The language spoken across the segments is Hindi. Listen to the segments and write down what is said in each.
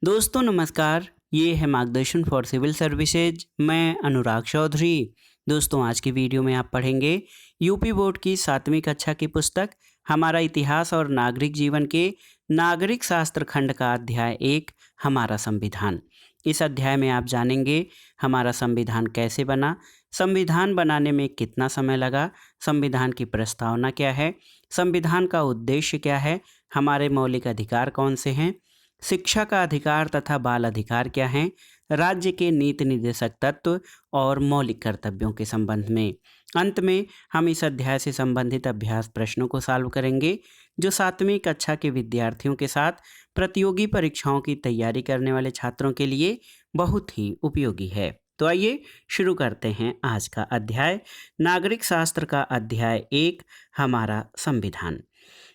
दोस्तों नमस्कार। ये है मार्गदर्शन फॉर सिविल सर्विसेज। मैं अनुराग चौधरी। दोस्तों आज की वीडियो में आप पढ़ेंगे यूपी बोर्ड की 7वीं कक्षा की पुस्तक हमारा इतिहास और नागरिक जीवन के नागरिक शास्त्र खंड का अध्याय 1 हमारा संविधान। इस अध्याय में आप जानेंगे हमारा संविधान कैसे बना, संविधान बनाने में कितना समय लगा, संविधान की प्रस्तावना क्या है, संविधान का उद्देश्य क्या है, हमारे मौलिक अधिकार कौन से हैं, शिक्षा का अधिकार तथा बाल अधिकार क्या हैं, राज्य के नीति निर्देशक तत्व और मौलिक कर्तव्यों के संबंध में। अंत में हम इस अध्याय से संबंधित अभ्यास प्रश्नों को सॉल्व करेंगे जो 7वीं कक्षा के विद्यार्थियों के साथ प्रतियोगी परीक्षाओं की तैयारी करने वाले छात्रों के लिए बहुत ही उपयोगी है। तो आइए शुरू करते हैं आज का अध्याय, नागरिक शास्त्र का अध्याय 1 हमारा संविधान।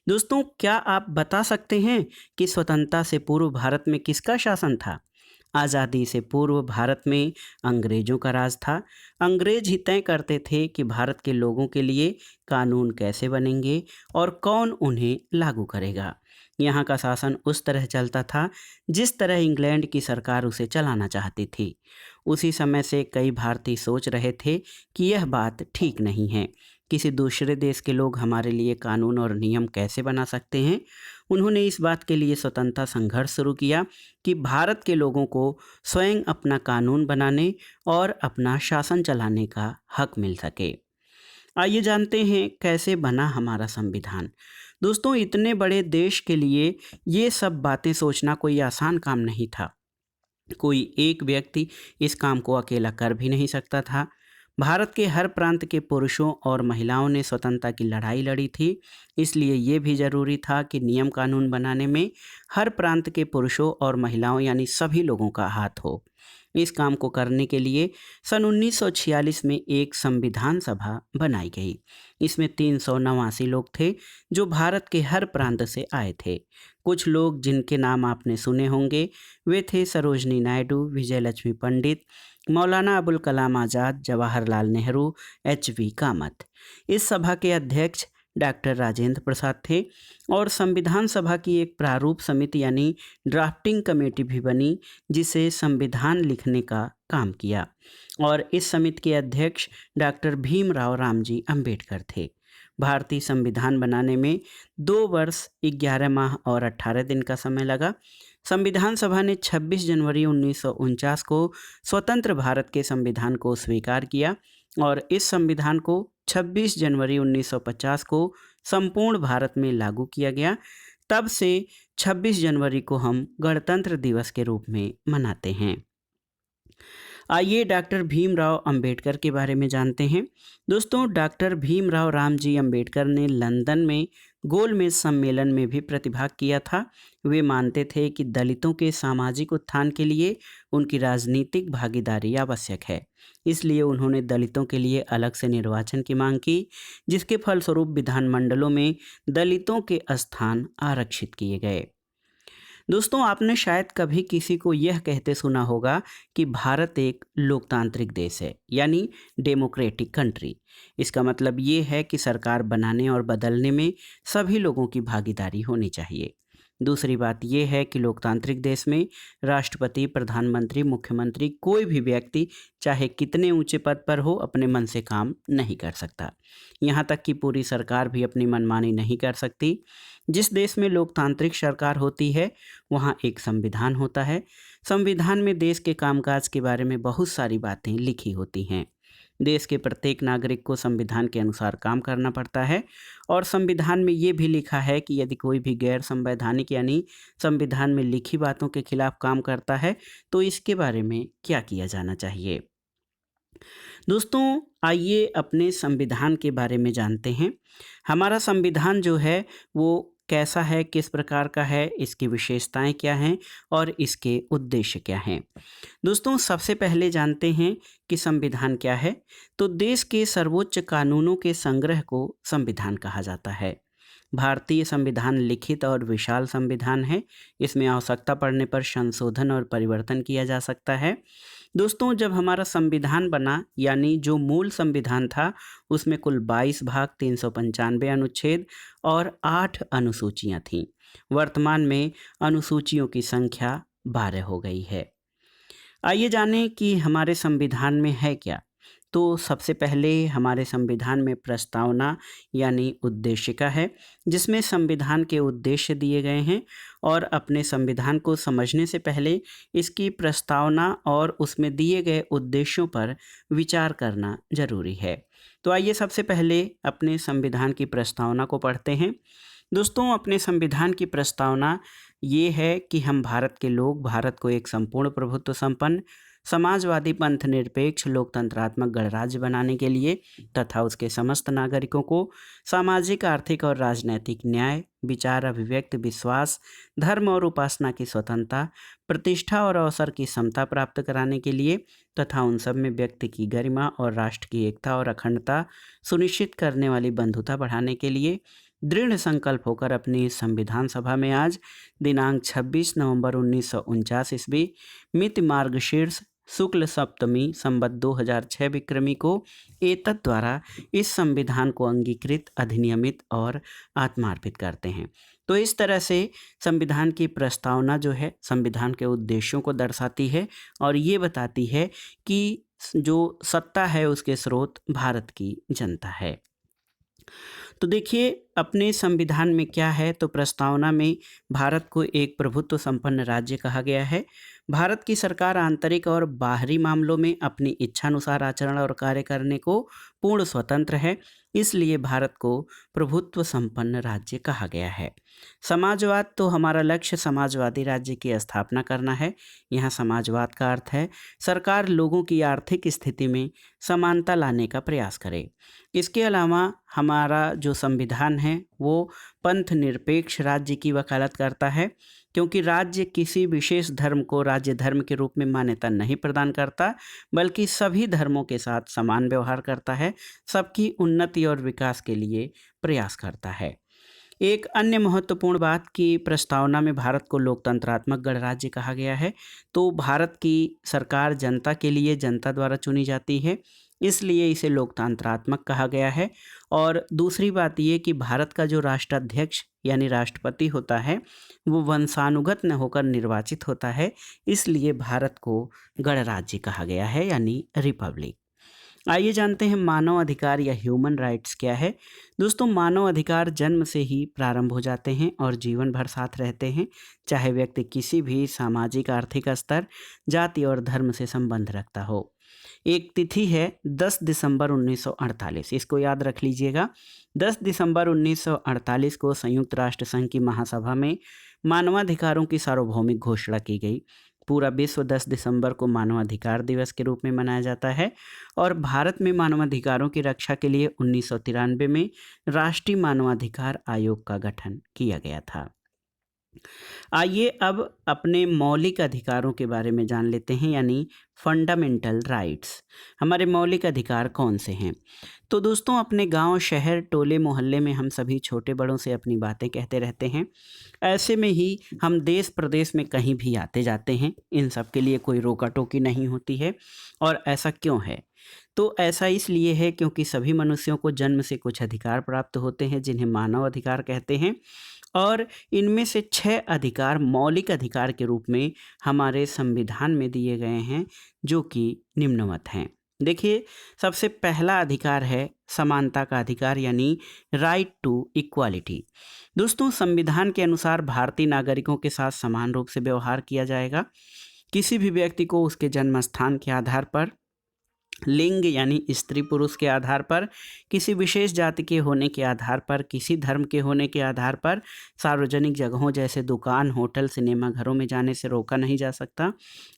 दोस्तों क्या आप बता सकते हैं कि स्वतंत्रता से पूर्व भारत में किसका शासन था? आज़ादी से पूर्व भारत में अंग्रेजों का राज था। अंग्रेज ही तय करते थे कि भारत के लोगों के लिए कानून कैसे बनेंगे और कौन उन्हें लागू करेगा। यहाँ का शासन उस तरह चलता था जिस तरह इंग्लैंड की सरकार उसे चलाना चाहती थी। उसी समय से कई भारतीय सोच रहे थे कि यह बात ठीक नहीं है। किसी दूसरे देश के लोग हमारे लिए कानून और नियम कैसे बना सकते हैं? उन्होंने इस बात के लिए स्वतंत्रता संघर्ष शुरू किया कि भारत के लोगों को स्वयं अपना कानून बनाने और अपना शासन चलाने का हक मिल सके। आइए जानते हैं कैसे बना हमारा संविधान। दोस्तों इतने बड़े देश के लिए ये सब बातें सोचना कोई आसान काम नहीं था। कोई एक व्यक्ति इस काम को अकेला कर भी नहीं सकता था। भारत के हर प्रांत के पुरुषों और महिलाओं ने स्वतंत्रता की लड़ाई लड़ी थी। इसलिए ये भी जरूरी था कि नियम कानून बनाने में हर प्रांत के पुरुषों और महिलाओं यानी सभी लोगों का हाथ हो। इस काम को करने के लिए सन 1946 में एक संविधान सभा बनाई गई। इसमें 389 लोग थे जो भारत के हर प्रांत से आए थे। कुछ लोग जिनके नाम आपने सुने होंगे वे थे सरोजनी नायडू, विजय लक्ष्मी पंडित, मौलाना अबुल कलाम आज़ाद, जवाहरलाल नेहरू, एच.वी. कामत। इस सभा के अध्यक्ष डॉक्टर राजेंद्र प्रसाद थे और संविधान सभा की एक प्रारूप समिति यानी ड्राफ्टिंग कमेटी भी बनी जिसे संविधान लिखने का काम किया। और इस समिति के अध्यक्ष डॉक्टर भीमराव रामजी अंबेडकर थे। भारतीय संविधान बनाने में 2 वर्ष 11 माह और 18 दिन का समय लगा। संविधान सभा ने 26 जनवरी 1949 को स्वतंत्र भारत के संविधान को स्वीकार किया और इस संविधान को 26 जनवरी 1950 को संपूर्ण भारत में लागू किया गया। तब से 26 जनवरी को हम गणतंत्र दिवस के रूप में मनाते हैं। आइए डॉक्टर भीमराव अंबेडकर के बारे में जानते हैं। दोस्तों डॉक्टर भीमराव रामजी अंबेडकर ने लंदन में गोलमेज सम्मेलन में भी प्रतिभाग किया था। वे मानते थे कि दलितों के सामाजिक उत्थान के लिए उनकी राजनीतिक भागीदारी आवश्यक है। इसलिए उन्होंने दलितों के लिए अलग से निर्वाचन की मांग की, जिसके फलस्वरूप विधानमंडलों में दलितों के स्थान आरक्षित किए गए। दोस्तों आपने शायद कभी किसी को यह कहते सुना होगा कि भारत एक लोकतांत्रिक देश है यानी डेमोक्रेटिक कंट्री। इसका मतलब ये है कि सरकार बनाने और बदलने में सभी लोगों की भागीदारी होनी चाहिए। दूसरी बात यह है कि लोकतांत्रिक देश में राष्ट्रपति, प्रधानमंत्री, मुख्यमंत्री कोई भी व्यक्ति चाहे कितने ऊंचे पद पर हो अपने मन से काम नहीं कर सकता। यहाँ तक कि पूरी सरकार भी अपनी मनमानी नहीं कर सकती। जिस देश में लोकतांत्रिक सरकार होती है वहाँ एक संविधान होता है। संविधान में देश के कामकाज के बारे में बहुत सारी बातें लिखी होती हैं। देश के प्रत्येक नागरिक को संविधान के अनुसार काम करना पड़ता है और संविधान में ये भी लिखा है कि यदि कोई भी गैर संवैधानिक यानी संविधान में लिखी बातों के खिलाफ काम करता है तो इसके बारे में क्या किया जाना चाहिए। दोस्तों आइए अपने संविधान के बारे में जानते हैं। हमारा संविधान जो है वो कैसा है, किस प्रकार का है, इसकी विशेषताएं क्या हैं और इसके उद्देश्य क्या हैं। दोस्तों सबसे पहले जानते हैं कि संविधान क्या है। तो देश के सर्वोच्च कानूनों के संग्रह को संविधान कहा जाता है। भारतीय संविधान लिखित और विशाल संविधान है। इसमें आवश्यकता पड़ने पर संशोधन और परिवर्तन किया जा सकता है। दोस्तों जब हमारा संविधान बना यानी जो मूल संविधान था उसमें कुल 22 भाग, 395 अनुच्छेद और 8 अनुसूचियां थीं। वर्तमान में अनुसूचियों की संख्या 12 हो गई है। आइए जानें कि हमारे संविधान में है क्या। तो सबसे पहले हमारे संविधान में प्रस्तावना यानी उद्देशिका है, जिसमें संविधान के उद्देश्य दिए गए हैं और अपने संविधान को समझने से पहले इसकी प्रस्तावना और उसमें दिए गए उद्देश्यों पर विचार करना जरूरी है। तो आइए सबसे पहले अपने संविधान की प्रस्तावना को पढ़ते हैं। दोस्तों, अपने संविधान की प्रस्तावना ये है कि हम भारत के लोग भारत को एक संपूर्ण प्रभुत्व संपन्न समाजवादी पंथ निरपेक्ष लोकतंत्रात्मक गणराज्य बनाने के लिए तथा उसके समस्त नागरिकों को सामाजिक आर्थिक और राजनैतिक न्याय, विचार अभिव्यक्ति, विश्वास, धर्म और उपासना की स्वतंत्रता, प्रतिष्ठा और अवसर की समता प्राप्त कराने के लिए तथा उन सब में व्यक्ति की गरिमा और राष्ट्र की एकता और अखंडता सुनिश्चित करने वाली बंधुता बढ़ाने के लिए दृढ़ संकल्प होकर अपनी संविधान सभा में आज दिनांक 26 नवंबर 1949 ईस्वी मिति मार्गशीर्ष शुक्ल सप्तमी संवत 2006 विक्रमी को एतत् द्वारा इस संविधान को अंगीकृत, अधिनियमित और आत्मार्पित करते हैं। तो इस तरह से संविधान की प्रस्तावना जो है संविधान के उद्देश्यों को दर्शाती है और ये बताती है कि जो सत्ता है उसके स्रोत भारत की जनता है। तो देखिए, अपने संविधान में क्या है, तो प्रस्तावना में भारत को एक प्रभुत्व संपन्न राज्य कहा गया है। भारत की सरकार आंतरिक और बाहरी मामलों में अपनी इच्छानुसार आचरण और कार्य करने को पूर्ण स्वतंत्र है, इसलिए भारत को प्रभुत्व संपन्न राज्य कहा गया है। समाजवाद, तो हमारा लक्ष्य समाजवादी राज्य की स्थापना करना है। यहाँ समाजवाद का अर्थ है सरकार लोगों की आर्थिक स्थिति में समानता लाने का प्रयास करे। इसके अलावा हमारा जो संविधान है वो पंथ निरपेक्ष राज्य की वकालत करता है, क्योंकि राज्य किसी विशेष धर्म को राज्य धर्म के रूप में मान्यता नहीं प्रदान करता, बल्कि सभी धर्मों के साथ समान व्यवहार करता है, सबकी उन्नति और विकास के लिए प्रयास करता है। एक अन्य महत्वपूर्ण बात कि प्रस्तावना में भारत को लोकतंत्रात्मक गणराज्य कहा गया है। तो भारत की सरकार जनता के लिए जनता द्वारा चुनी जाती है, इसलिए इसे लोकतंत्रात्मक कहा गया है। और दूसरी बात ये कि भारत का जो राष्ट्राध्यक्ष यानी राष्ट्रपति होता है वो वंशानुगत न होकर निर्वाचित होता है, इसलिए भारत को गणराज्य कहा गया है यानी रिपब्लिक। आइए जानते हैं मानव अधिकार या ह्यूमन राइट्स क्या है। दोस्तों, मानव अधिकार जन्म से ही प्रारंभ हो जाते हैं और जीवन भर साथ रहते हैं, चाहे व्यक्ति किसी भी सामाजिक आर्थिक स्तर, जाति और धर्म से संबंध रखता हो। एक तिथि है 10 दिसंबर 1948, इसको याद रख लीजिएगा। 10 दिसंबर 1948 को संयुक्त राष्ट्र संघ की महासभा में मानवाधिकारों की सार्वभौमिक घोषणा की गई। पूरा विश्व 10 दिसंबर को मानवाधिकार दिवस के रूप में मनाया जाता है और भारत में मानवाधिकारों की रक्षा के लिए 1993 में राष्ट्रीय मानवाधिकार आयोग का गठन किया गया था। आइए अब अपने मौलिक अधिकारों के बारे में जान लेते हैं, यानी फंडामेंटल राइट्स। हमारे मौलिक अधिकार कौन से हैं? तो दोस्तों, अपने गांव, शहर, टोले, मोहल्ले में हम सभी छोटे बड़ों से अपनी बातें कहते रहते हैं। ऐसे में ही हम देश प्रदेश में कहीं भी आते जाते हैं, इन सब के लिए कोई रोका टोकी नहीं होती है। और ऐसा क्यों है? तो ऐसा इसलिए है क्योंकि सभी मनुष्यों को जन्म से कुछ अधिकार प्राप्त होते हैं जिन्हें मानव अधिकार कहते हैं, और इनमें से 6 अधिकार मौलिक अधिकार के रूप में हमारे संविधान में दिए गए हैं, जो कि निम्नवत हैं। देखिए, सबसे पहला अधिकार है समानता का अधिकार यानी राइट टू इक्वालिटी। दोस्तों, संविधान के अनुसार भारतीय नागरिकों के साथ समान रूप से व्यवहार किया जाएगा। किसी भी व्यक्ति को उसके जन्म स्थान के आधार पर, लिंग यानी स्त्री पुरुष के आधार पर, किसी विशेष जाति के होने के आधार पर, किसी धर्म के होने के आधार पर सार्वजनिक जगहों जैसे दुकान, होटल, सिनेमा घरों में जाने से रोका नहीं जा सकता।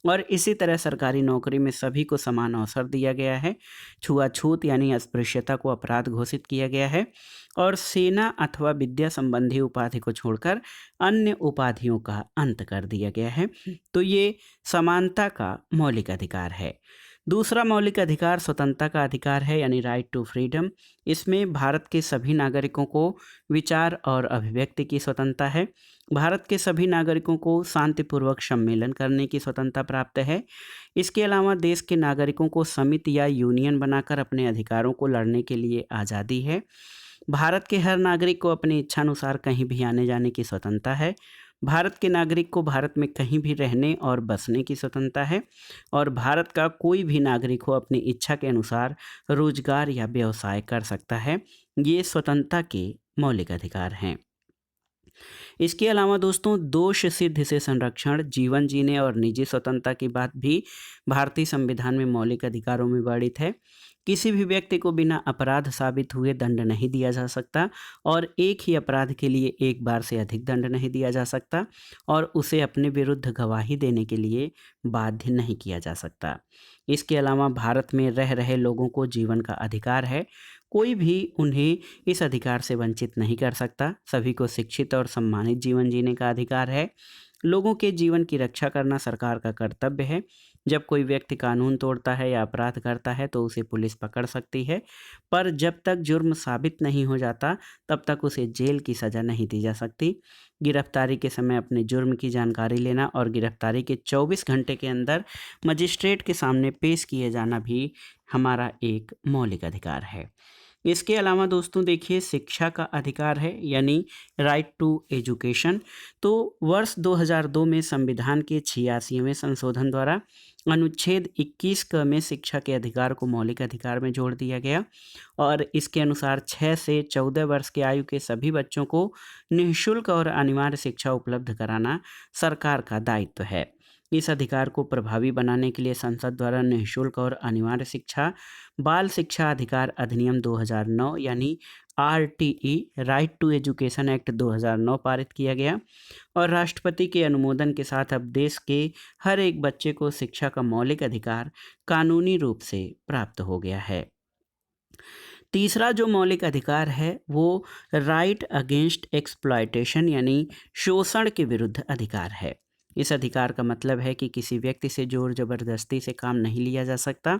और इसी तरह सरकारी नौकरी में सभी को समान अवसर दिया गया है। छुआछूत यानी अस्पृश्यता को अपराध घोषित किया गया है और सेना अथवा विद्या संबंधी उपाधि को छोड़कर अन्य उपाधियों का अंत कर दिया गया है। तो ये समानता का मौलिक अधिकार है। दूसरा मौलिक अधिकार स्वतंत्रता का अधिकार है यानी राइट टू फ्रीडम। इसमें भारत के सभी नागरिकों को विचार और अभिव्यक्ति की स्वतंत्रता है। भारत के सभी नागरिकों को शांतिपूर्वक सम्मेलन करने की स्वतंत्रता प्राप्त है। इसके अलावा देश के नागरिकों को समिति या यूनियन बनाकर अपने अधिकारों को लड़ने के लिए आज़ादी है। भारत के हर नागरिक को अपनी इच्छानुसार कहीं भी आने जाने की स्वतंत्रता है। भारत के नागरिक को भारत में कहीं भी रहने और बसने की स्वतंत्रता है और भारत का कोई भी नागरिक हो अपनी इच्छा के अनुसार रोजगार या व्यवसाय कर सकता है। ये स्वतंत्रता के मौलिक अधिकार हैं। इसके अलावा दोस्तों दोष सिद्ध से संरक्षण, जीवन जीने और निजी स्वतंत्रता की बात भी भारतीय संविधान में मौलिक अधिकारों में वर्णित है। किसी भी व्यक्ति को बिना अपराध साबित हुए दंड नहीं दिया जा सकता और एक ही अपराध के लिए एक बार से अधिक दंड नहीं दिया जा सकता और उसे अपने विरुद्ध गवाही देने के लिए बाध्य नहीं किया जा सकता। इसके अलावा भारत में रह रहे लोगों को जीवन का अधिकार है। कोई भी उन्हें इस अधिकार से वंचित नहीं कर सकता। सभी को शिक्षित और सम्मानित जीवन जीने का अधिकार है। लोगों के जीवन की रक्षा करना सरकार का कर्तव्य है। जब कोई व्यक्ति कानून तोड़ता है या अपराध करता है तो उसे पुलिस पकड़ सकती है, पर जब तक जुर्म साबित नहीं हो जाता तब तक उसे जेल की सज़ा नहीं दी जा सकती। गिरफ्तारी के समय अपने जुर्म की जानकारी लेना और गिरफ्तारी के 24 घंटे के अंदर मजिस्ट्रेट के सामने पेश किए जाना भी हमारा एक मौलिक अधिकार है। इसके अलावा दोस्तों देखिए शिक्षा का अधिकार है, यानी राइट टू एजुकेशन। तो वर्ष 2002 में संविधान के 86वें संशोधन द्वारा अनुच्छेद 21 क में शिक्षा के अधिकार को मौलिक अधिकार में जोड़ दिया गया और इसके अनुसार 6 से 14 वर्ष की आयु के सभी बच्चों को निःशुल्क और अनिवार्य शिक्षा उपलब्ध कराना सरकार का दायित्व है। इस अधिकार को प्रभावी बनाने के लिए संसद द्वारा निःशुल्क और अनिवार्य शिक्षा बाल शिक्षा अधिकार अधिनियम 2009 यानी RTE right to education act 2009 पारित किया गया और राष्ट्रपति के अनुमोदन के साथ अब देश के हर एक बच्चे को शिक्षा का मौलिक अधिकार कानूनी रूप से प्राप्त हो गया है। तीसरा जो मौलिक अधिकार है वो राइट अगेंस्ट एक्सप्लॉयटेशन यानी शोषण के विरुद्ध अधिकार है। इस अधिकार का मतलब है कि किसी व्यक्ति से जोर जबरदस्ती से काम नहीं लिया जा सकता।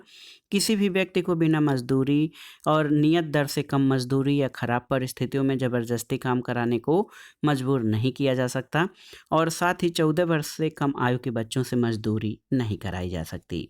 किसी भी व्यक्ति को बिना मजदूरी और नियत दर से कम मजदूरी या खराब परिस्थितियों में जबरदस्ती काम कराने को मजबूर नहीं किया जा सकता और साथ ही 14 वर्ष से कम आयु के बच्चों से मजदूरी नहीं कराई जा सकती।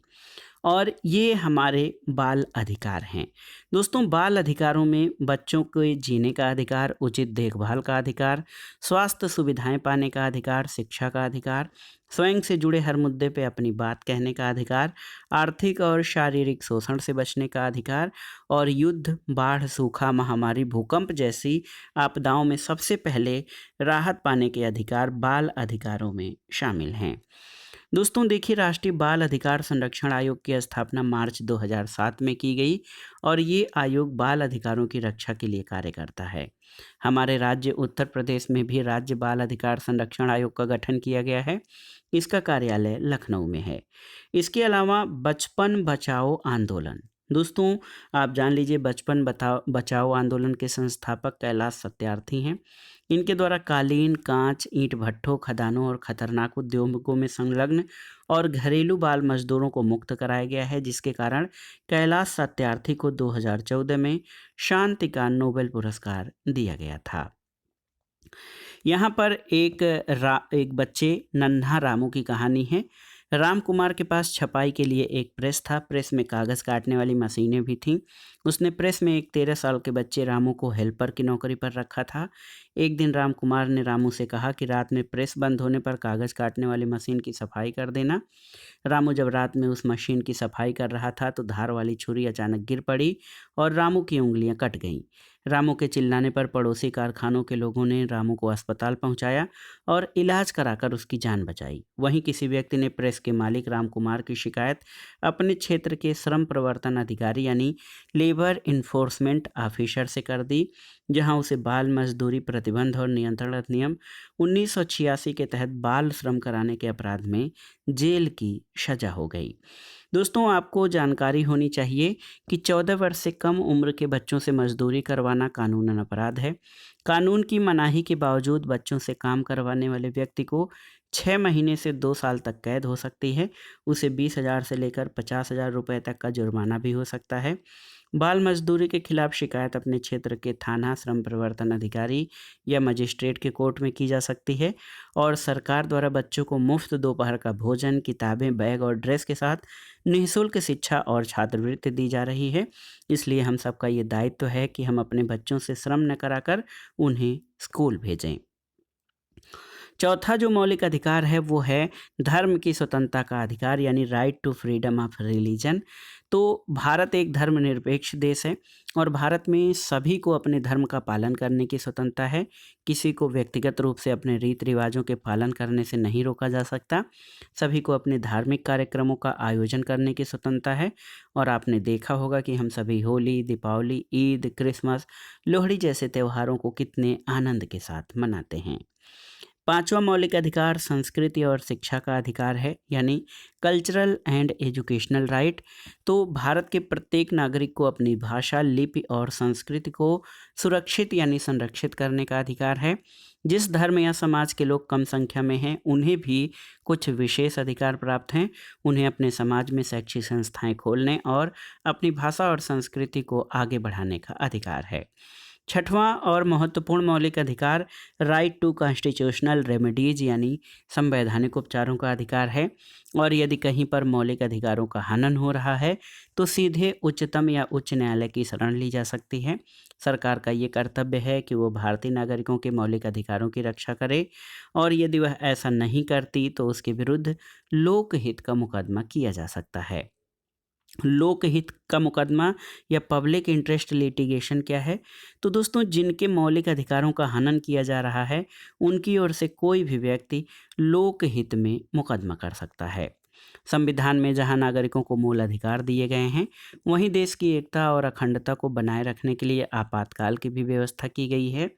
और ये हमारे बाल अधिकार हैं। दोस्तों बाल अधिकारों में बच्चों के जीने का अधिकार, उचित देखभाल का अधिकार, स्वास्थ्य सुविधाएं पाने का अधिकार, शिक्षा का अधिकार, स्वयं से जुड़े हर मुद्दे पे अपनी बात कहने का अधिकार, आर्थिक और शारीरिक शोषण से बचने का अधिकार और युद्ध, बाढ़, सूखा, महामारी, भूकंप जैसी आपदाओं में सबसे पहले राहत पाने के अधिकार बाल अधिकारों में शामिल हैं। दोस्तों देखिए राष्ट्रीय बाल अधिकार संरक्षण आयोग की स्थापना मार्च 2007 में की गई और ये आयोग बाल अधिकारों की रक्षा के लिए कार्य करता है। हमारे राज्य उत्तर प्रदेश में भी राज्य बाल अधिकार संरक्षण आयोग का गठन किया गया है। इसका कार्यालय लखनऊ में है। इसके अलावा बचपन बचाओ आंदोलन, दोस्तों आप जान लीजिए बचपन बचाओ आंदोलन के संस्थापक कैलाश सत्यार्थी हैं। इनके द्वारा कालीन, कांच, ईंट भट्ठों, खदानों और खतरनाक उद्योगों में संलग्न और घरेलू बाल मजदूरों को मुक्त कराया गया है, जिसके कारण कैलाश सत्यार्थी को 2014 में शांति का नोबेल पुरस्कार दिया गया था। यहाँ पर एक बच्चे नन्हा रामू की कहानी है। राम कुमार के पास छपाई के लिए एक प्रेस था। प्रेस में कागज़ काटने वाली मशीनें भी थीं। उसने प्रेस में एक 13 साल के बच्चे रामू को हेल्पर की नौकरी पर रखा था। एक दिन राम कुमार ने रामू से कहा कि रात में प्रेस बंद होने पर कागज़ काटने वाली मशीन की सफाई कर देना। रामू जब रात में उस मशीन की सफाई कर रहा था तो धार वाली छुरी अचानक गिर पड़ी और रामू की उंगलियां कट गईं। रामू के चिल्लाने पर पड़ोसी कारखानों के लोगों ने रामू को अस्पताल पहुंचाया और इलाज कराकर उसकी जान बचाई। वहीं किसी व्यक्ति ने प्रेस के मालिक राम कुमार की शिकायत अपने क्षेत्र के श्रम प्रवर्तन अधिकारी यानी लेबर इन्फोर्समेंट ऑफिसर से कर दी, जहां उसे बाल मजदूरी प्रतिबंध और नियंत्रण अधिनियम 1986 के तहत बाल श्रम कराने के अपराध में जेल की सजा हो गई। दोस्तों आपको जानकारी होनी चाहिए कि 14 वर्ष से कम उम्र के बच्चों से मजदूरी करवाना कानूनन अपराध है। कानून की मनाही के बावजूद बच्चों से काम करवाने वाले व्यक्ति को 6 महीने से 2 साल तक कैद हो सकती है। उसे 20,000 से लेकर 50,000 रुपये तक का जुर्माना भी हो सकता है। बाल मजदूरी के खिलाफ शिकायत अपने क्षेत्र के थाना, श्रम प्रवर्तन अधिकारी या मजिस्ट्रेट के कोर्ट में की जा सकती है और सरकार द्वारा बच्चों को मुफ्त दोपहर का भोजन, किताबें, बैग और ड्रेस के साथ निःशुल्क शिक्षा और छात्रवृत्ति दी जा रही है। इसलिए हम सबका ये दायित्व है कि हम अपने बच्चों से श्रम न कराकर उन्हें स्कूल भेजें। चौथा जो मौलिक अधिकार है वो है धर्म की स्वतंत्रता का अधिकार यानी right to freedom of religion. तो भारत एक धर्मनिरपेक्ष देश है और भारत में सभी को अपने धर्म का पालन करने की स्वतंत्रता है। किसी को व्यक्तिगत रूप से अपने रीति रिवाजों के पालन करने से नहीं रोका जा सकता। सभी को अपने धार्मिक कार्यक्रमों का आयोजन करने की स्वतंत्रता है। और आपने देखा होगा कि हम सभी होली, दीपावली, ईद, क्रिसमस, लोहड़ी जैसे त्योहारों को कितने आनंद के साथ मनाते हैं। पांचवा मौलिक अधिकार संस्कृति और शिक्षा का अधिकार है यानी कल्चरल एंड एजुकेशनल राइट। तो भारत के प्रत्येक नागरिक को अपनी भाषा, लिपि और संस्कृति को सुरक्षित यानी संरक्षित करने का अधिकार है। जिस धर्म या समाज के लोग कम संख्या में हैं उन्हें भी कुछ विशेष अधिकार प्राप्त हैं। उन्हें अपने समाज में शैक्षिक संस्थाएं खोलने और अपनी भाषा और संस्कृति को आगे बढ़ाने का अधिकार है। छठवां और महत्वपूर्ण मौलिक अधिकार राइट टू कॉन्स्टिट्यूशनल रेमेडीज यानी संवैधानिक उपचारों का अधिकार है। और यदि कहीं पर मौलिक अधिकारों का हनन हो रहा है तो सीधे उच्चतम या उच्च न्यायालय की शरण ली जा सकती है। सरकार का ये कर्तव्य है कि वो भारतीय नागरिकों के मौलिक अधिकारों की रक्षा करे और यदि वह ऐसा नहीं करती तो उसके विरुद्ध लोकहित का मुकदमा किया जा सकता है। लोकहित का मुकदमा या पब्लिक इंटरेस्ट लिटिगेशन क्या है? तो दोस्तों, जिनके मौलिक अधिकारों का हनन किया जा रहा है उनकी ओर से कोई भी व्यक्ति लोकहित में मुकदमा कर सकता है। संविधान में जहां नागरिकों को मूल अधिकार दिए गए हैं वहीं देश की एकता और अखंडता को बनाए रखने के लिए आपातकाल की भी व्यवस्था की गई है।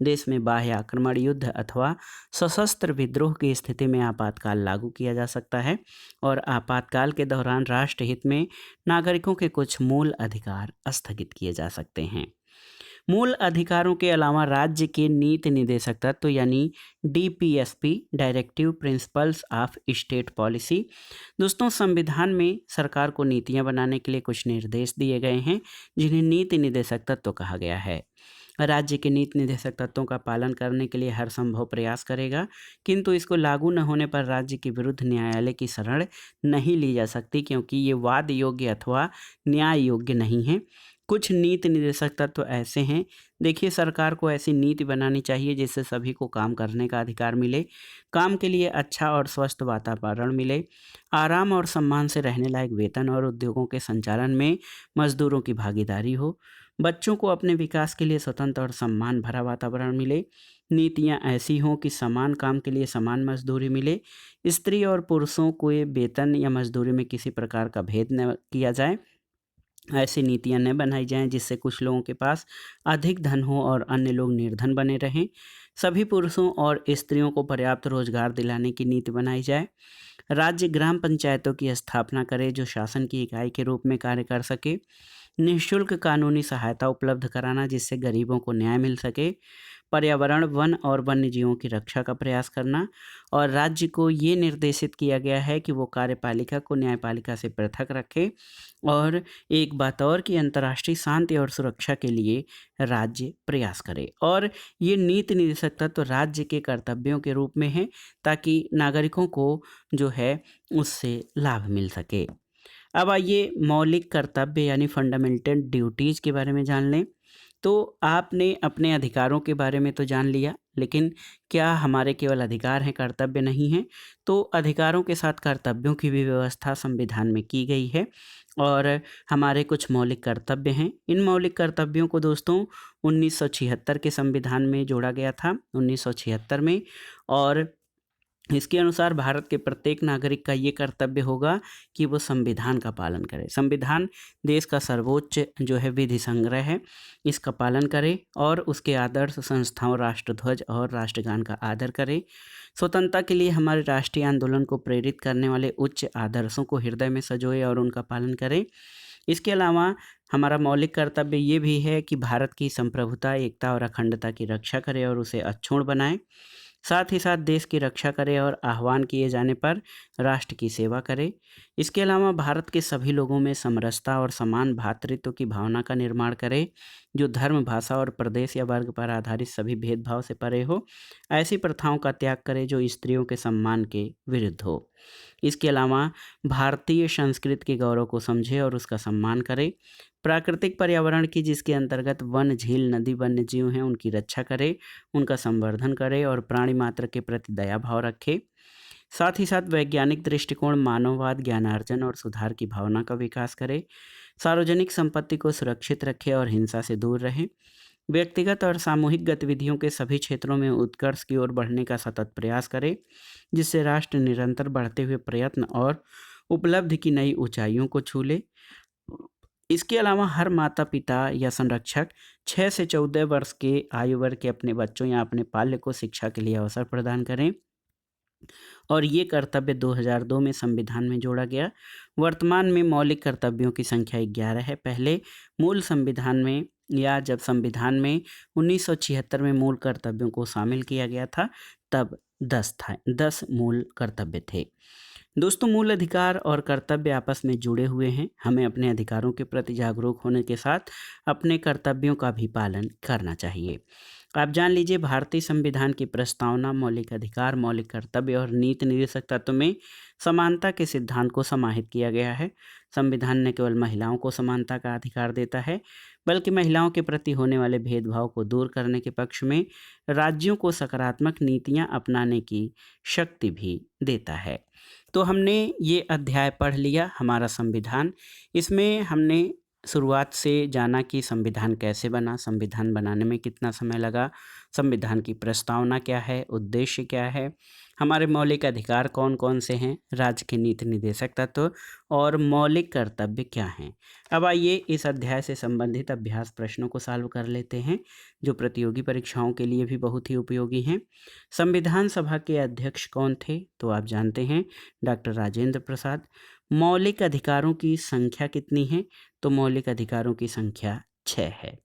देश में बाह्य आक्रमण, युद्ध अथवा सशस्त्र विद्रोह की स्थिति में आपातकाल लागू किया जा सकता है और आपातकाल के दौरान राष्ट्रहित में नागरिकों के कुछ मूल अधिकार स्थगित किए जा सकते हैं। मूल अधिकारों के अलावा राज्य के नीति निदेशक तत्व यानी DPSP directive principles of state policy. दोस्तों, संविधान में सरकार को नीतियां बनाने के लिए कुछ निर्देश दिए गए हैं जिन्हें नीति निदेशक तत्व कहा गया है। राज्य के नीति निदेशक तत्वों का पालन करने के लिए हर संभव प्रयास करेगा, किंतु इसको लागू न होने पर राज्य के विरुद्ध न्यायालय की शरण नहीं ली जा सकती क्योंकि ये वाद योग्य अथवा न्याय योग्य नहीं है। कुछ नीति निदेशक तत्व ऐसे हैं। देखिए, सरकार को ऐसी नीति बनानी चाहिए जिससे सभी को काम करने का अधिकार मिले, काम के लिए अच्छा और स्वस्थ वातावरण मिले, आराम और सम्मान से रहने लायक वेतन और उद्योगों के संचालन में मजदूरों की भागीदारी हो, बच्चों को अपने विकास के लिए स्वतंत्र और सम्मान भरा वातावरण मिले, नीतियां ऐसी हों कि समान काम के लिए समान मजदूरी मिले, स्त्री और पुरुषों को ये वेतन या मजदूरी में किसी प्रकार का भेद न किया जाए। ऐसी नीतियां न बनाई जाएं जिससे कुछ लोगों के पास अधिक धन हो और अन्य लोग निर्धन बने रहें। सभी पुरुषों और स्त्रियों को पर्याप्त रोजगार दिलाने की नीति बनाई जाए। राज्य ग्राम पंचायतों की स्थापना करे जो शासन की इकाई के रूप में कार्य कर सके। निःशुल्क कानूनी सहायता उपलब्ध कराना जिससे गरीबों को न्याय मिल सके। पर्यावरण, वन और वन्य जीवों की रक्षा का प्रयास करना। और राज्य को ये निर्देशित किया गया है कि वो कार्यपालिका को न्यायपालिका से पृथक रखे। और एक बात और कि अंतर्राष्ट्रीय शांति और सुरक्षा के लिए राज्य प्रयास करे। और ये नीति निदेशक तत्व राज्य के कर्तव्यों के रूप में है ताकि नागरिकों को जो है उससे लाभ मिल सके। अब आइए मौलिक कर्तव्य यानी फंडामेंटल ड्यूटीज़ के बारे में जान लें। तो आपने अपने अधिकारों के बारे में तो जान लिया, लेकिन क्या हमारे केवल अधिकार हैं, कर्तव्य नहीं हैं? तो अधिकारों के साथ कर्तव्यों की भी व्यवस्था संविधान में की गई है और हमारे कुछ मौलिक कर्तव्य हैं। इन मौलिक कर्तव्यों को दोस्तों 1976 के संविधान में जोड़ा गया था, 1976 में। और इसके अनुसार भारत के प्रत्येक नागरिक का ये कर्तव्य होगा कि वो संविधान का पालन करे। संविधान देश का सर्वोच्च जो है विधि संग्रह है, इसका पालन करे और उसके आदर्श संस्थाओं राष्ट्रध्वज और राष्ट्रगान का आदर करे। स्वतंत्रता के लिए हमारे राष्ट्रीय आंदोलन को प्रेरित करने वाले उच्च आदर्शों को हृदय में संजोए और उनका पालन करें। इसके अलावा हमारा मौलिक कर्तव्य ये भी है कि भारत की संप्रभुता, एकता और अखंडता की रक्षा करे और उसे अक्षुण्ण बनाए। साथ ही साथ देश की रक्षा करे और आह्वान किए जाने पर राष्ट्र की सेवा करे। इसके अलावा भारत के सभी लोगों में समरसता और समान भ्रातृत्व की भावना का निर्माण करे। जो धर्म, भाषा और प्रदेश या वर्ग पर आधारित सभी भेदभाव से परे हो। ऐसी प्रथाओं का त्याग करे जो स्त्रियों के सम्मान के विरुद्ध हो। इसके अलावा भारतीय संस्कृति के गौरव को समझे और उसका सम्मान करे। प्राकृतिक पर्यावरण की, जिसके अंतर्गत वन, झील, नदी, वन्य जीव हैं, उनकी रक्षा करे, उनका संवर्धन करे और प्राणी मात्र के प्रति दया भाव रखे। साथ ही साथ वैज्ञानिक दृष्टिकोण, मानववाद, ज्ञानार्जन और सुधार की भावना का विकास करे। सार्वजनिक संपत्ति को सुरक्षित रखे और हिंसा से दूर रहे। व्यक्तिगत और सामूहिक गतिविधियों के सभी क्षेत्रों में उत्कर्ष की ओर बढ़ने का सतत प्रयास करे, जिससे राष्ट्र निरंतर बढ़ते हुए प्रयत्न और उपलब्धि की नई ऊंचाइयों को छू ले। इसके अलावा हर माता पिता या संरक्षक 6 से 14 वर्ष के आयु वर्ग के अपने बच्चों या अपने पाल्य को शिक्षा के लिए अवसर प्रदान करें, और ये कर्तव्य 2002 में संविधान में जोड़ा गया। वर्तमान में मौलिक कर्तव्यों की संख्या 11 है। पहले मूल संविधान में, या जब संविधान में 1976 में मूल कर्तव्यों को शामिल किया गया था, तब 10 मूल कर्तव्य थे। दोस्तों, मूल अधिकार और कर्तव्य आपस में जुड़े हुए हैं। हमें अपने अधिकारों के प्रति जागरूक होने के साथ अपने कर्तव्यों का भी पालन करना चाहिए। आप जान लीजिए, भारतीय संविधान की प्रस्तावना मौलिक अधिकार, मौलिक कर्तव्य और नीति निर्देशक तत्व में समानता के सिद्धांत को समाहित किया गया है। संविधान न केवल महिलाओं को समानता का अधिकार देता है, बल्कि महिलाओं के प्रति होने वाले भेदभाव को दूर करने के पक्ष में राज्यों को सकारात्मक नीतियां अपनाने की शक्ति भी देता है। तो हमने ये अध्याय पढ़ लिया, हमारा संविधान। इसमें हमने शुरुआत से जाना कि संविधान कैसे बना, संविधान बनाने में कितना समय लगा, संविधान की प्रस्तावना क्या है, उद्देश्य क्या है, हमारे मौलिक अधिकार कौन कौन से हैं, राज्य के नीति निर्देशक तत्व और मौलिक कर्तव्य क्या हैं। अब आइए इस अध्याय से संबंधित अभ्यास प्रश्नों को सॉल्व कर लेते हैं, जो प्रतियोगी परीक्षाओं के लिए भी बहुत ही उपयोगी हैं। संविधान सभा के अध्यक्ष कौन थे? तो आप जानते हैं, डॉक्टर राजेंद्र प्रसाद। मौलिक अधिकारों की संख्या कितनी है? तो मौलिक अधिकारों की संख्या 6 है।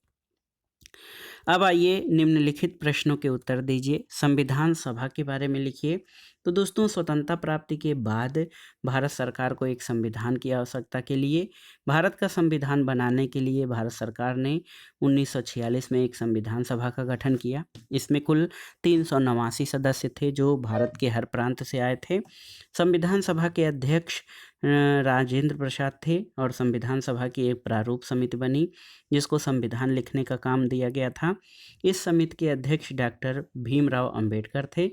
अब आइए निम्नलिखित प्रश्नों के उत्तर दीजिए। संविधान सभा के बारे में लिखिए। तो दोस्तों, स्वतंत्रता प्राप्ति के बाद भारत सरकार को एक संविधान की आवश्यकता के लिए, भारत का संविधान बनाने के लिए भारत सरकार ने 1946 में एक संविधान सभा का गठन किया। इसमें कुल 389 सदस्य थे, जो भारत के हर प्रांत से आए थे। संविधान सभा के अध्यक्ष राजेंद्र प्रसाद थे, और संविधान सभा की एक प्रारूप समिति बनी, जिसको संविधान लिखने का काम दिया गया था। इस समिति के अध्यक्ष डॉक्टर भीमराव अंबेडकर थे,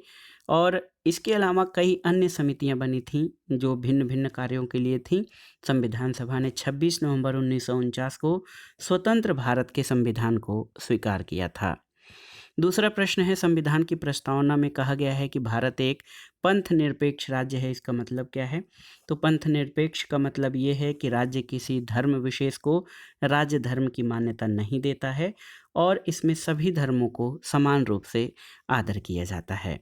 और इसके अलावा कई अन्य समितियां बनी थीं, जो भिन्न भिन्न कार्यों के लिए थीं। संविधान सभा ने 26 नवंबर 1949 को स्वतंत्र भारत के संविधान को स्वीकार किया था। दूसरा प्रश्न है, संविधान की प्रस्तावना में कहा गया है कि भारत एक पंथ निरपेक्ष राज्य है। इसका मतलब क्या है? तो पंथ निरपेक्ष का मतलब ये है कि राज्य किसी धर्म विशेष को राज्य धर्म की मान्यता नहीं देता है, और इसमें सभी धर्मों को समान रूप से आदर किया जाता है।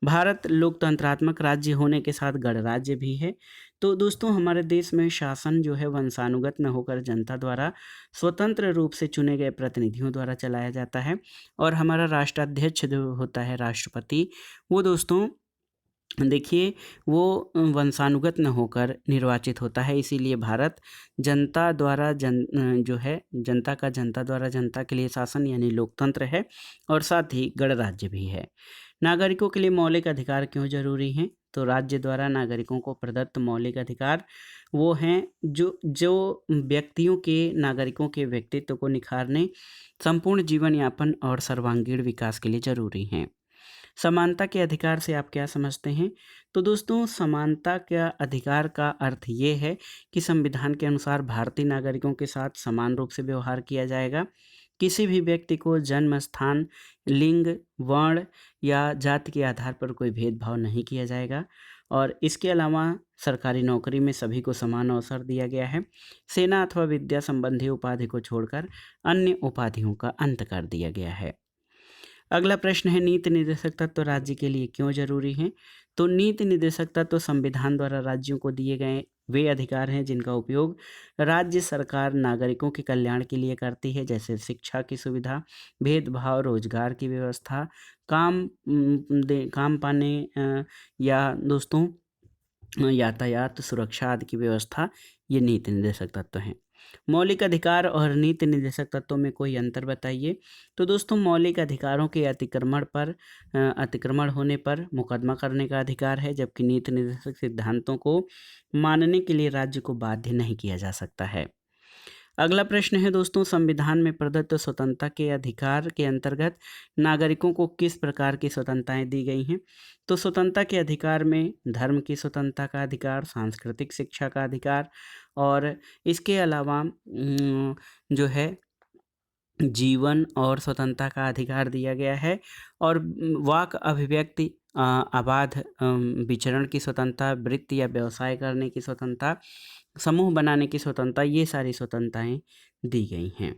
भारत लोकतंत्रात्मक राज्य होने के साथ गणराज्य भी है। तो दोस्तों, हमारे देश में शासन जो है वंशानुगत न होकर जनता द्वारा स्वतंत्र रूप से चुने गए प्रतिनिधियों द्वारा चलाया जाता है, और हमारा राष्ट्राध्यक्ष जो होता है, राष्ट्रपति, वो दोस्तों देखिए, वो वंशानुगत न होकर निर्वाचित होता है। इसीलिए भारत जनता द्वारा जो है, जनता का जनता द्वारा जनता के लिए शासन यानी लोकतंत्र है, और साथ ही गणराज्य भी है। नागरिकों के लिए मौलिक अधिकार क्यों जरूरी हैं? तो राज्य द्वारा नागरिकों को प्रदत्त मौलिक अधिकार वो हैं जो व्यक्तियों के, नागरिकों के व्यक्तित्व को निखारने, संपूर्ण जीवन यापन और सर्वांगीण विकास के लिए जरूरी हैं। समानता के अधिकार से आप क्या समझते हैं? तो दोस्तों, समानता का अधिकार का अर्थ ये है कि संविधान के अनुसार भारतीय नागरिकों के साथ समान रूप से व्यवहार किया जाएगा। किसी भी व्यक्ति को जन्म स्थान, लिंग, वर्ण या जाति के आधार पर कोई भेदभाव नहीं किया जाएगा, और इसके अलावा सरकारी नौकरी में सभी को समान अवसर दिया गया है। सेना अथवा विद्या संबंधी उपाधि को छोड़कर अन्य उपाधियों का अंत कर दिया गया है। अगला प्रश्न है, नीति निर्देशक तत्व राज्य के लिए क्यों जरूरी हैं? तो नीति निर्देशक तत्व संविधान द्वारा राज्यों को दिए गए वे अधिकार हैं जिनका उपयोग राज्य सरकार नागरिकों के कल्याण के लिए करती है, जैसे शिक्षा की सुविधा, भेदभाव, रोजगार की व्यवस्था, काम पाने या दोस्तों यातायात सुरक्षा आदि की व्यवस्था। ये नीति निर्देशक तत्व हैं। मौलिक अधिकार और नीति निर्देशक तत्वों में कोई अंतर बताइए। तो दोस्तों मौलिक अधिकारों के अतिक्रमण होने पर मुकदमा करने का अधिकार है, जबकि नीति निर्देशक सिद्धांतों को मानने के लिए राज्य को बाध्य नहीं किया जा सकता है। अगला प्रश्न है दोस्तों, संविधान में प्रदत्त स्वतंत्रता के अधिकार के अंतर्गत नागरिकों को किस प्रकार की स्वतंत्रताएं दी गई हैं। तो स्वतंत्रता के अधिकार में धर्म की स्वतंत्रता का अधिकार, सांस्कृतिक शिक्षा का अधिकार और इसके अलावा जो है जीवन और स्वतंत्रता का अधिकार दिया गया है और वाक अभिव्यक्ति आबाद विचरण की स्वतंत्रता, वृत्ति या व्यवसाय करने की स्वतंत्रता, समूह बनाने की स्वतंत्रता, ये सारी स्वतंत्रताएं दी गई हैं।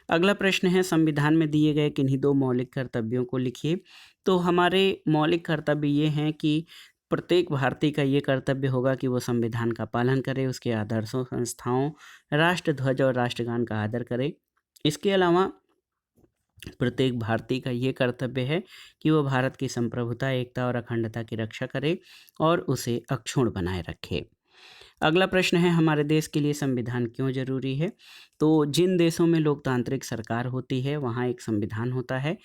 अगला प्रश्न है, संविधान में दिए गए किन्हीं 2 मौलिक कर्तव्यों को लिखिए। तो हमारे मौलिक कर्तव्य ये हैं कि प्रत्येक भारतीय का ये कर्तव्य होगा कि वो संविधान का पालन करे, उसके आदर्शों, संस्थाओं, राष्ट्रध्वज और राष्ट्रगान का आदर करे। इसके अलावा प्रत्येक भारतीय का ये कर्तव्य है कि वो भारत की संप्रभुता, एकता और अखंडता की रक्षा करे और उसे अक्षुण्ण बनाए रखे। अगला प्रश्न है, हमारे देश के लिए संविधान क्यों जरूरी है। तो जिन देशों में लोकतांत्रिक सरकार होती है वहाँ एक संविधान होता है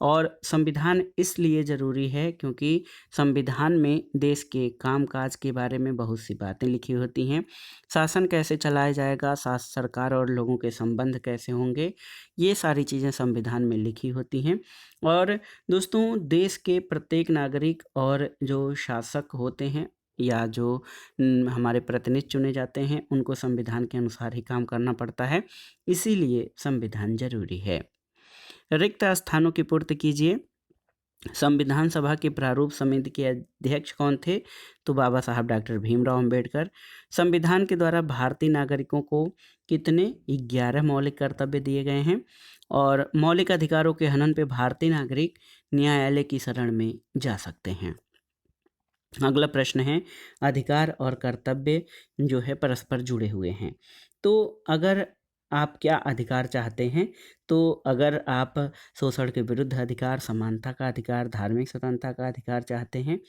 और संविधान इसलिए ज़रूरी है क्योंकि संविधान में देश के कामकाज के बारे में बहुत सी बातें लिखी होती हैं। शासन कैसे चलाया जाएगा, सरकार और लोगों के संबंध कैसे होंगे, ये सारी चीज़ें संविधान में लिखी होती हैं। और दोस्तों देश के प्रत्येक नागरिक और जो शासक होते हैं या जो हमारे प्रतिनिधि चुने जाते हैं उनको संविधान के अनुसार ही काम करना पड़ता है, इसीलिए संविधान जरूरी है। रिक्त स्थानों की पूर्ति कीजिए। संविधान सभा की प्रारूप समिति के अध्यक्ष कौन थे। तो बाबा साहब डॉक्टर भीमराव अंबेडकर। संविधान के द्वारा भारतीय नागरिकों को कितने 11 मौलिक कर्तव्य दिए गए हैं और मौलिक अधिकारों के हनन पे भारतीय नागरिक न्यायालय की शरण में जा सकते हैं। अगला प्रश्न है, अधिकार और कर्तव्य जो है परस्पर जुड़े हुए हैं। तो अगर आप क्या अधिकार चाहते हैं, तो अगर आप शोषण के विरुद्ध अधिकार, समानता का अधिकार, धार्मिक स्वतंत्रता का अधिकार चाहते हैं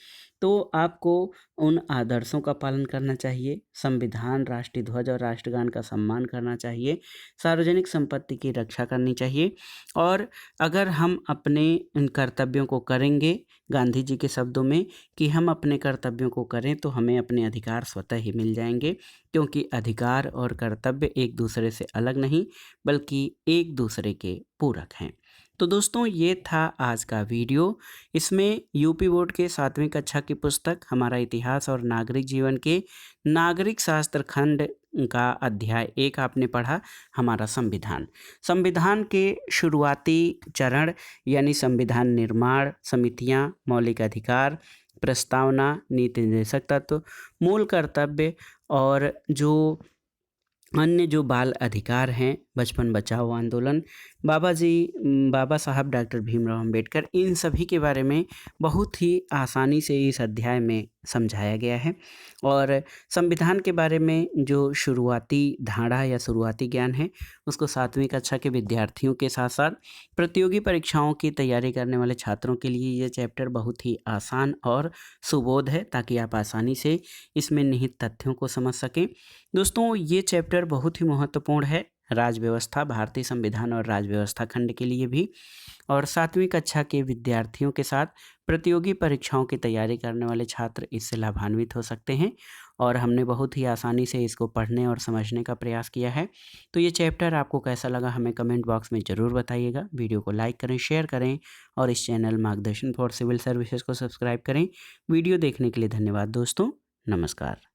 तो आपको उन आदर्शों का पालन करना चाहिए। संविधान, राष्ट्रीय ध्वज और राष्ट्रगान का सम्मान करना चाहिए, सार्वजनिक संपत्ति की रक्षा करनी चाहिए। और अगर हम अपने इन कर्तव्यों को करेंगे, गांधी जी के शब्दों में कि हम अपने कर्तव्यों को करें तो हमें अपने अधिकार स्वतः ही मिल जाएंगे, क्योंकि अधिकार और कर्तव्य एक दूसरे से अलग नहीं बल्कि एक दूसरे के पूरक हैं। तो दोस्तों ये था आज का वीडियो। इसमें यूपी बोर्ड के 7वीं कक्षा की पुस्तक हमारा इतिहास और नागरिक जीवन के नागरिक शास्त्र खंड का अध्याय 1 आपने पढ़ा, हमारा संविधान। संविधान के शुरुआती चरण यानी संविधान निर्माण, समितियां, मौलिक अधिकार, प्रस्तावना, नीति निर्देशक तत्व, मूल कर्तव्य और जो अन्य जो बाल अधिकार हैं, बचपन बचाओ आंदोलन, बाबा साहब डॉक्टर भीमराव अंबेडकर, इन सभी के बारे में बहुत ही आसानी से इस अध्याय में समझाया गया है। और संविधान के बारे में जो शुरुआती धारणा या शुरुआती ज्ञान है उसको 7वीं कक्षा के विद्यार्थियों के साथ साथ प्रतियोगी परीक्षाओं की तैयारी करने वाले छात्रों के लिए ये चैप्टर बहुत ही आसान और सुबोध है, ताकि आप आसानी से इसमें निहित तथ्यों को समझ सकें। दोस्तों ये चैप्टर बहुत ही महत्वपूर्ण है राज व्यवस्था, भारतीय संविधान और राज व्यवस्था खंड के लिए भी। और 7वीं कक्षा के विद्यार्थियों के साथ प्रतियोगी परीक्षाओं की तैयारी करने वाले छात्र इससे लाभान्वित हो सकते हैं। और हमने बहुत ही आसानी से इसको पढ़ने और समझने का प्रयास किया है। तो ये चैप्टर आपको कैसा लगा हमें कमेंट बॉक्स में ज़रूर बताइएगा। वीडियो को लाइक करें, शेयर करें और इस चैनल मार्गदर्शन फॉर सिविल सर्विसेज को सब्सक्राइब करें। वीडियो देखने के लिए धन्यवाद दोस्तों, नमस्कार।